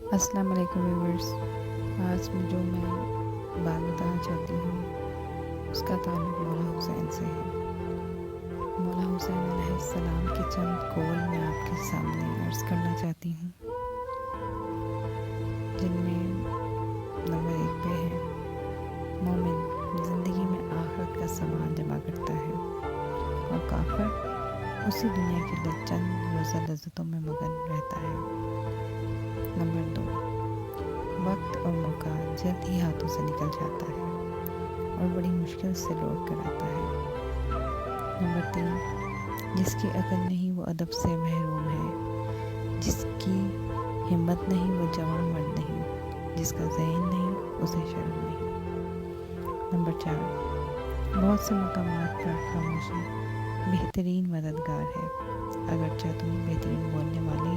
السلام علیکم ویورز، آج جو میں بات بتانا چاہتی ہوں اس کا تعلق مولا حسین سے ہے۔ مولا حسین علیہ السلام کے چند قول میں آپ کے سامنے عرض کرنا چاہتی ہوں، جن میں نمبر 1 پہ ہے: مومن زندگی میں آخرت کا سامان جمع کرتا ہے اور کافر اسی دنیا کی چند روزہ لذتوں میں مگن رہتا ہے۔ نمبر 2، وقت اور موقع جلد ہی ہاتھوں سے نکل جاتا ہے اور بڑی مشکل سے لوٹ کر آتا ہے۔ نمبر 3، جس کی عقل نہیں وہ ادب سے محروم ہے، جس کی ہمت نہیں وہ جوان مرد نہیں، جس کا ذہن نہیں اسے شرم نہیں۔ نمبر 4، بہت سے مقامات پر خاموشی بہترین مددگار ہے، اگرچہ تم بہترین بولنے والے